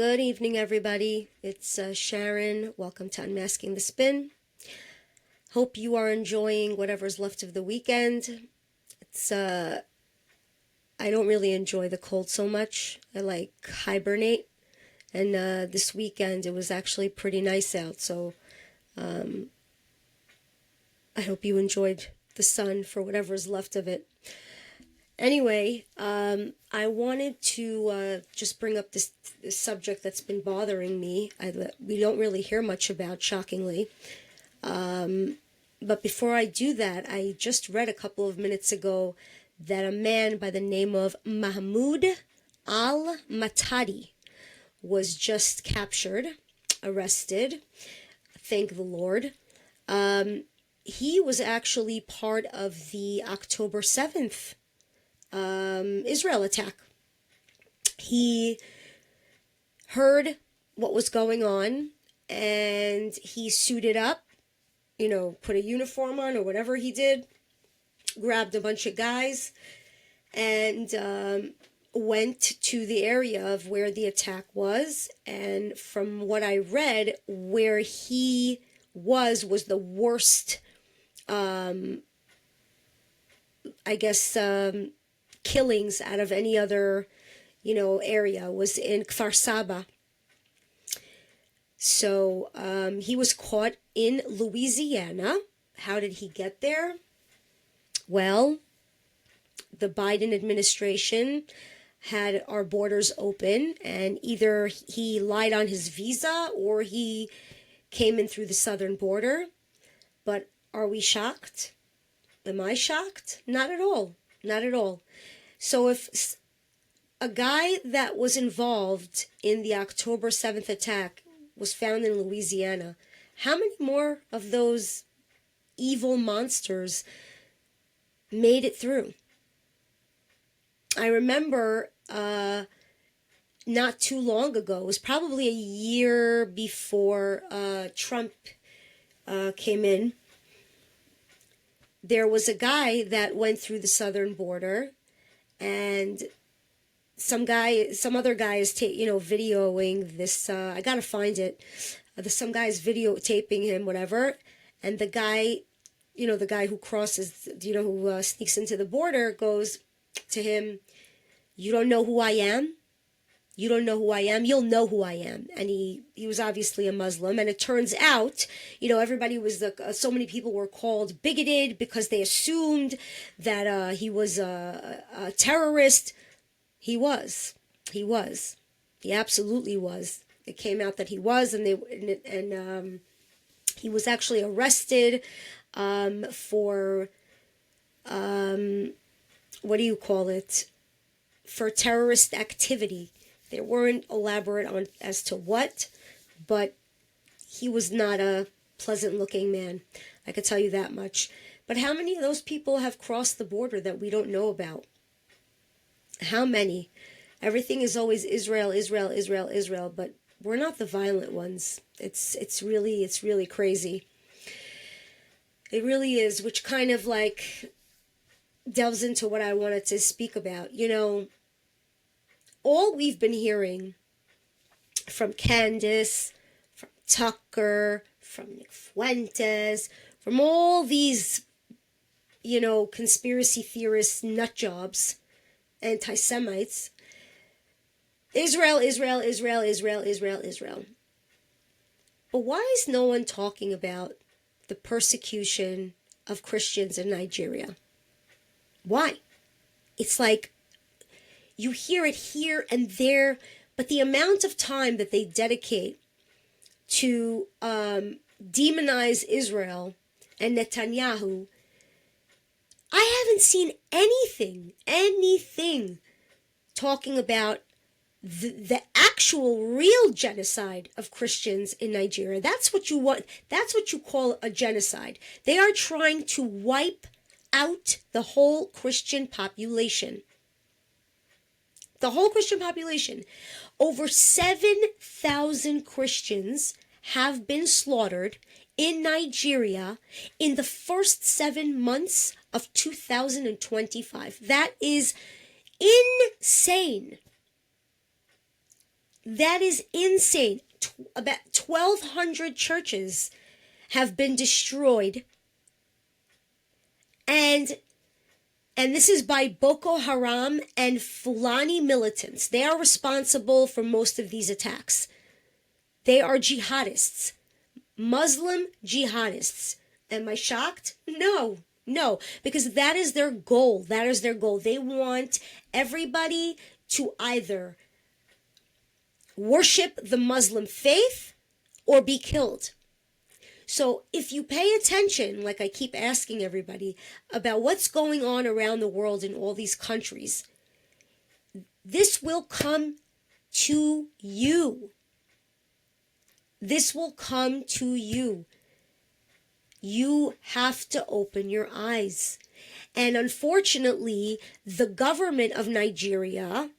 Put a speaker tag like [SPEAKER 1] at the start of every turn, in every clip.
[SPEAKER 1] Good evening, everybody. It's Sharon. Welcome to Unmasking the Spin. Hope you are enjoying whatever's left of the weekend. I don't really enjoy the cold so much. I like hibernate. And this weekend it was actually pretty nice out. So I hope you enjoyed the sun for whatever's left of it. Anyway, I wanted to just bring up this subject that's been bothering me. We don't really hear much about, shockingly. But before I do that, I just read a couple of minutes ago that a man by the name of Mahmoud al-Matadi was just captured, arrested. Thank the Lord. He was actually part of the October 7th Israel attack. He heard what was going on and he suited up, put a uniform on or whatever he did, grabbed a bunch of guys and went to the area of where the attack was. And from what I read, where he was the worst, killings out of any other, area, was in Kfar Saba. So he was caught in Louisiana. How did he get there? Well, the Biden administration had our borders open, and either he lied on his visa or he came in through the southern border. But are we shocked? Am I shocked? Not at all. Not at all. So if a guy that was involved in the October 7th attack was found in Louisiana, how many more of those evil monsters made it through? I remember not too long ago, it was probably a year before Trump came in, there was a guy that went through the southern border, and some other guy is videoing this. I gotta find it. Some guy's videotaping him, whatever, and the guy, the guy who crosses, who sneaks into the border, goes to him, "You don't know who I am? You don't know who I am? You'll know who I am." And he was obviously a Muslim. And it turns out, everybody was, so many people were called bigoted because they assumed that he was a terrorist. He was. He absolutely was. It came out that he was, and he was actually arrested for, for terrorist activity. They weren't elaborate on as to what, but he was not a pleasant-looking man. I could tell you that much. But how many of those people have crossed the border that we don't know about? How many? Everything is always Israel, Israel, Israel, Israel, but we're not the violent ones. It's really crazy. It really is, which kind of delves into what I wanted to speak about. All we've been hearing from Candace, from Tucker, from Nick Fuentes, from all these, conspiracy theorists, nut jobs, anti-Semites, Israel, Israel, Israel, Israel, Israel, Israel. But why is no one talking about the persecution of Christians in Nigeria? Why? It's like you hear it here and there, but the amount of time that they dedicate to demonize Israel and Netanyahu, I haven't seen anything talking about the actual real genocide of Christians in Nigeria. That's what you want. That's what you call a genocide. They are trying to wipe out the whole Christian population. The whole Christian population. Over 7,000 Christians have been slaughtered in Nigeria in the first 7 months of 2025. That is insane. That is insane. About 1,200 churches have been destroyed. And this is by Boko Haram and Fulani militants. They are responsible for most of these attacks. They are jihadists. Muslim jihadists. Am I shocked? No, because that is their goal. That is their goal. They want everybody to either worship the Muslim faith or be killed. So if you pay attention, like I keep asking everybody, about what's going on around the world in all these countries, this will come to you. This will come to you. You have to open your eyes. And unfortunately, the government of Nigeria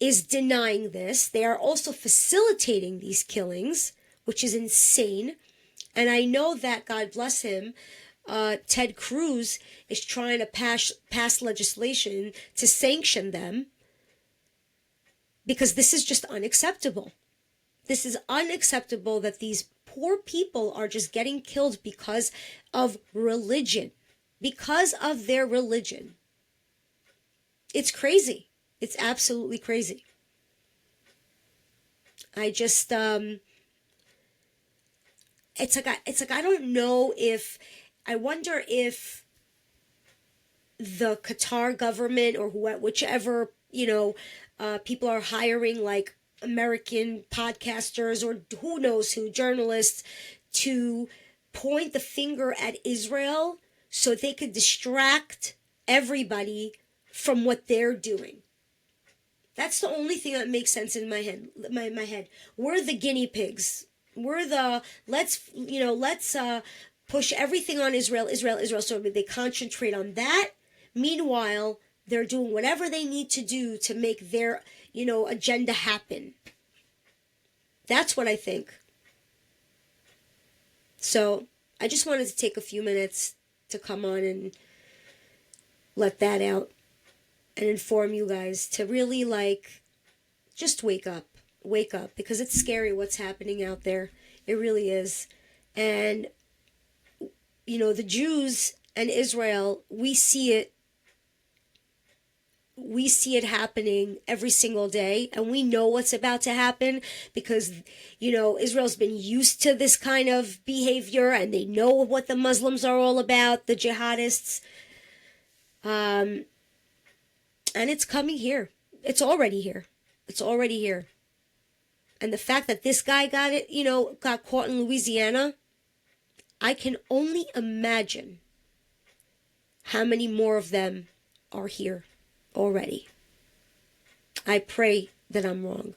[SPEAKER 1] is denying this. They are also facilitating these killings, which is insane. And I know that, God bless him, Ted Cruz is trying to pass legislation to sanction them, because this is just unacceptable. This is unacceptable that these poor people are just getting killed because of religion, because of their religion. It's crazy. It's absolutely crazy. I just, it's like I don't know if, I wonder if the Qatar government or whichever, people are hiring, like American podcasters or who knows who, journalists, to point the finger at Israel so they could distract everybody from what they're doing. That's the only thing that makes sense in my head. My head. We're the guinea pigs. We're the let's push everything on Israel, so they concentrate on that. Meanwhile, they're doing whatever they need to do to make their agenda happen. That's what I think. So I just wanted to take a few minutes to come on and let that out and inform you guys to really just wake up, because it's scary what's happening out there. It really is. And the Jews and Israel, we see it happening every single day, and we know what's about to happen because, Israel's been used to this kind of behavior, and they know what the Muslims are all about, the jihadists. And it's coming here. It's already here. And the fact that this guy got caught in Louisiana, I can only imagine how many more of them are here already. I pray that I'm wrong.